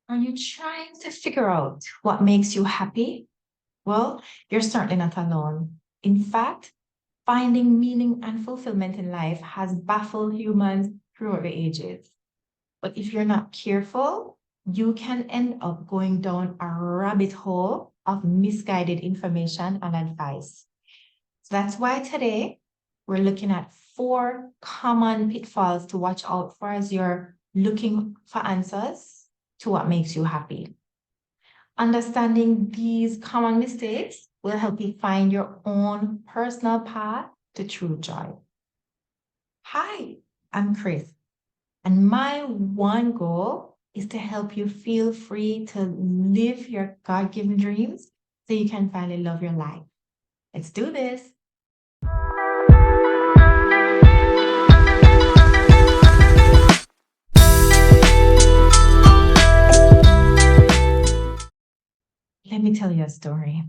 Are you trying to figure out what makes you happy? Well, you're certainly not alone. In fact, finding meaning and fulfillment in life has baffled humans throughout the ages. But if you're not careful, you can end up going down a rabbit hole of misguided information and advice. So that's why today we're looking at four common pitfalls to watch out for as you're looking for answers to what makes you happy. Understanding these common mistakes will help you find your own personal path to true joy. Hi, I'm Kris, and my one goal is to help you feel free to live your God given dreams so you can finally love your life. Let's do this. Let me tell you a story.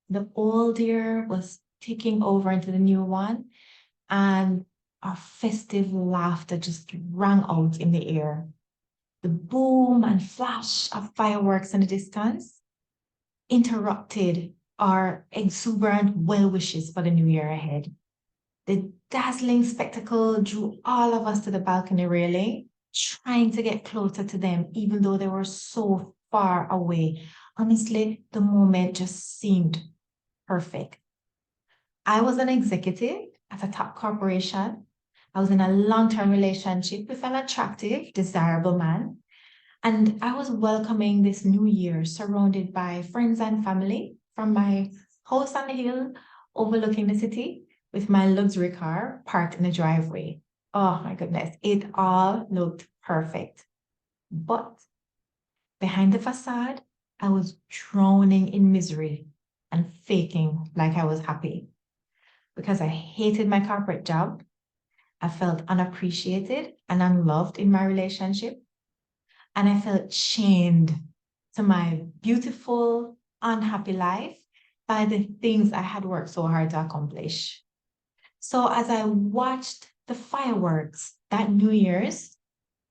The old year was ticking over into the new one, and our festive laughter just rang out in the air. The boom and flash of fireworks in the distance interrupted our exuberant well wishes for the new year ahead. The dazzling spectacle drew all of us to the balcony railing, trying to get closer to them, even though they were so far away. Honestly, the moment just seemed perfect. I was an executive at a top corporation. I was in a long-term relationship with an attractive, desirable man. And I was welcoming this new year surrounded by friends and family from my house on the hill overlooking the city with my luxury car parked in the driveway. Oh my goodness, it all looked perfect. But behind the facade, I was drowning in misery and faking like I was happy because I hated my corporate job. I felt unappreciated and unloved in my relationship. And I felt chained to my beautiful, unhappy life by the things I had worked so hard to accomplish. So as I watched the fireworks that New Year's,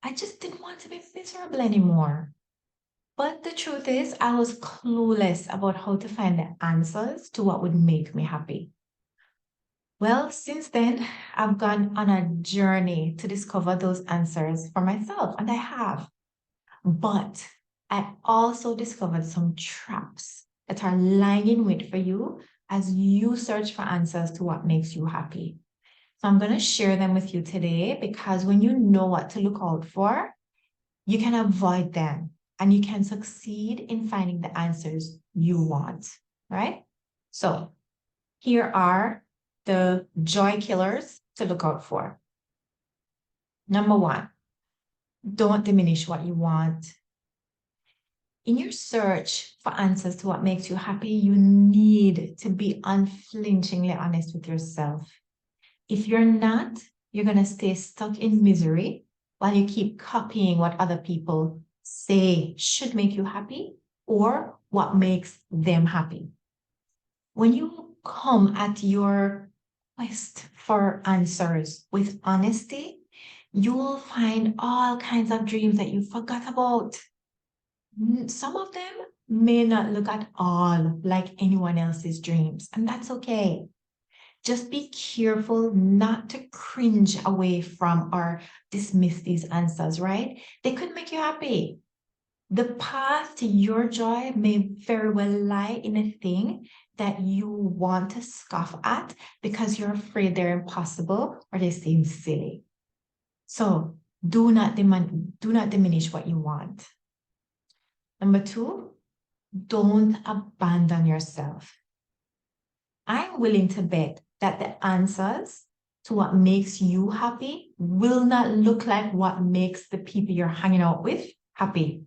I just didn't want to be miserable anymore. But the truth is, I was clueless about how to find the answers to what would make me happy. Well, since then, I've gone on a journey to discover those answers for myself, and I have. But I also discovered some traps that are lying in wait for you as you search for answers to what makes you happy. So I'm going to share them with you today because when you know what to look out for, you can avoid them and you can succeed in finding the answers you want, right? So here are the joy killers to look out for. Number one, don't diminish what you want. In your search for answers to what makes you happy, you need to be unflinchingly honest with yourself. If you're not, you're going to stay stuck in misery while you keep copying what other people say should make you happy or what makes them happy. When you come at your quest for answers with honesty, you will find all kinds of dreams that you forgot about. Some of them may not look at all like anyone else's dreams, and that's okay. Just be careful not to cringe away from or dismiss these answers, right? They could make you happy. The path to your joy may very well lie in a thing that you want to scoff at because you're afraid they're impossible or they seem silly. So do not diminish what you want. Number two, don't abandon yourself. I'm willing to bet that the answers to what makes you happy will not look like what makes the people you're hanging out with happy.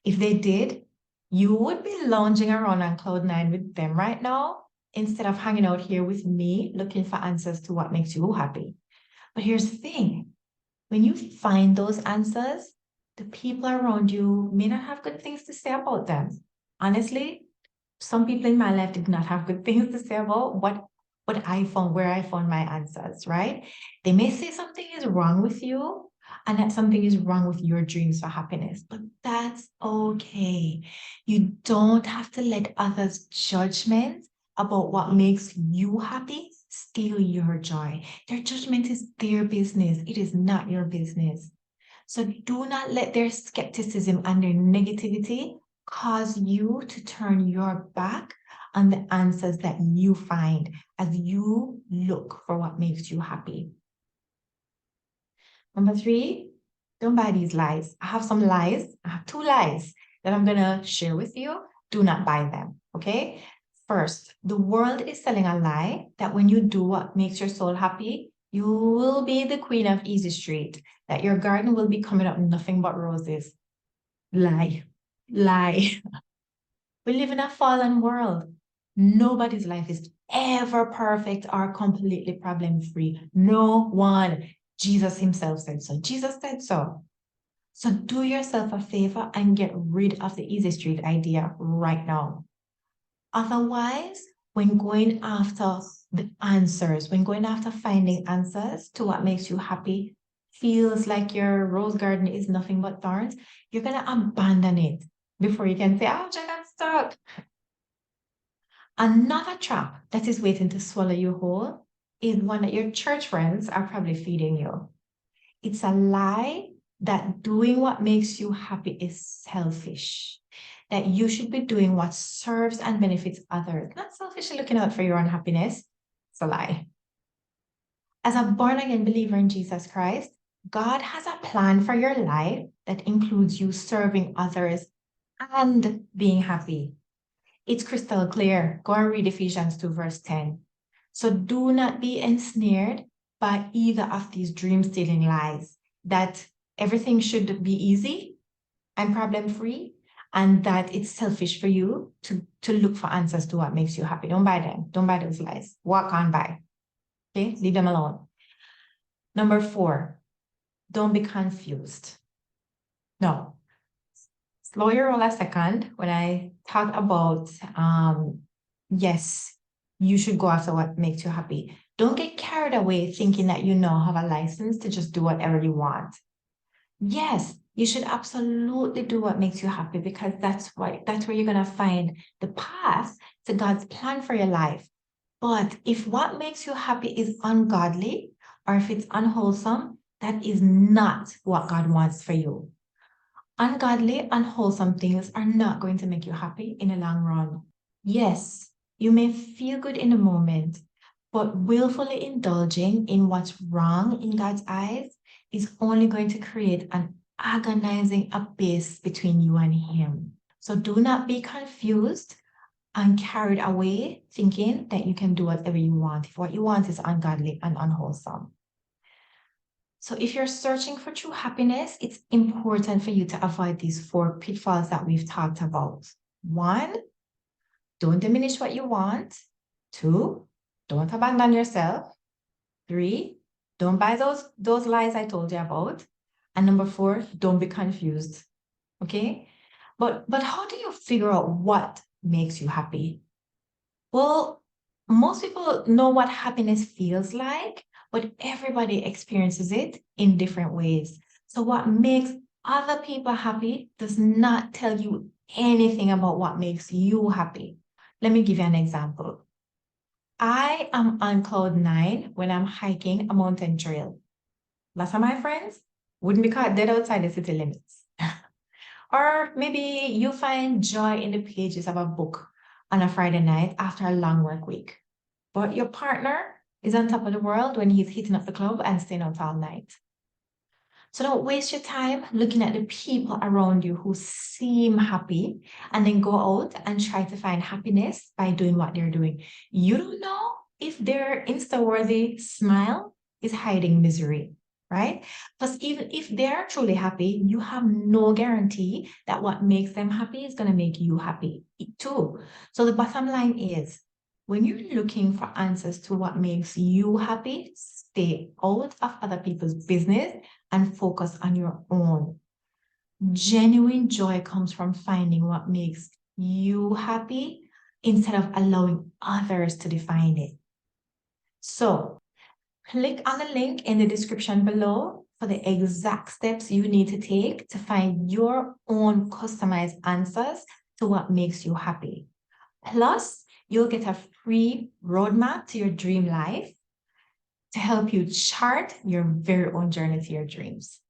If they did, you would be lounging around on cloud nine with them right now instead of hanging out here with me looking for answers to what makes you happy. But here's the thing. When you find those answers, the people around you may not have good things to say about them. Honestly, some people in my life did not have good things to say about what I found, where I found my answers, right? They may say something is wrong with you and that something is wrong with your dreams for happiness, but that's okay. You don't have to let others' judgment about what makes you happy steal your joy. Their judgment is their business. It is not your business. So do not let their skepticism and their negativity cause you to turn your back on the answers that you find as you look for what makes you happy. Number 3, don't buy these lies. I have some lies. I have 2 lies that I'm going to share with you. Do not buy them, okay? First, the world is selling a lie that when you do what makes your soul happy, you will be the queen of easy street, that your garden will be coming up nothing but roses. Lie. Lie. We live in a fallen world. Nobody's life is ever perfect or completely problem-free. No one. Jesus himself said so. Jesus said so. So do yourself a favor and get rid of the easy street idea right now. Otherwise, when going after the answers, when going after finding answers to what makes you happy, feels like your rose garden is nothing but thorns, you're going to abandon it before you can say, ouch, I got stuck. Another trap that is waiting to swallow you whole is one that your church friends are probably feeding you. It's a lie that doing what makes you happy is selfish, that you should be doing what serves and benefits others, not selfishly looking out for your own happiness. It's a lie. As a born-again believer in Jesus Christ, God has a plan for your life that includes you serving others and being happy. It's crystal clear. Go and read Ephesians 2, verse 10. So do not be ensnared by either of these dream-stealing lies, that everything should be easy and problem-free, and that it's selfish for you to look for answers to what makes you happy. Don't buy them. Don't buy those lies. Walk on by. Okay? Leave them alone. Number 4, don't be confused. No. Slow your roll a second when I talk about, yes, you should go after what makes you happy. Don't get carried away thinking that you now have a license to just do whatever you want. Yes, you should absolutely do what makes you happy, because that's where you're going to find the path to God's plan for your life. But if what makes you happy is ungodly, or if it's unwholesome, that is not what God wants for you. Ungodly, unwholesome things are not going to make you happy in the long run. Yes, you may feel good in the moment, but willfully indulging in what's wrong in God's eyes is only going to create an agonizing abyss between you and Him. So do not be confused and carried away thinking that you can do whatever you want if what you want is ungodly and unwholesome. So if you're searching for true happiness, it's important for you to avoid these 4 pitfalls that we've talked about. 1, don't diminish what you want. 2, don't abandon yourself. 3, don't buy those lies I told you about. And number 4, don't be confused. Okay? But how do you figure out what makes you happy? Well, most people know what happiness feels like, but everybody experiences it in different ways. So what makes other people happy does not tell you anything about what makes you happy. Let me give you an example. I am on cloud 9 when I'm hiking a mountain trail. Lots of my friends wouldn't be caught dead outside the city limits. Or maybe you find joy in the pages of a book on a Friday night after a long work week. But your partner is on top of the world when he's hitting up the club and staying out all night. So don't waste your time looking at the people around you who seem happy and then go out and try to find happiness by doing what they're doing. You don't know if their Insta-worthy smile is hiding misery, right? Because even if they're truly happy, you have no guarantee that what makes them happy is going to make you happy too. So the bottom line is, when you're looking for answers to what makes you happy, stay out of other people's business and focus on your own. Genuine joy comes from finding what makes you happy instead of allowing others to define it. So, click on the link in the description below for the exact steps you need to take to find your own customized answers to what makes you happy. Plus, you'll get a free roadmap to your dream life to help you chart your very own journey to your dreams.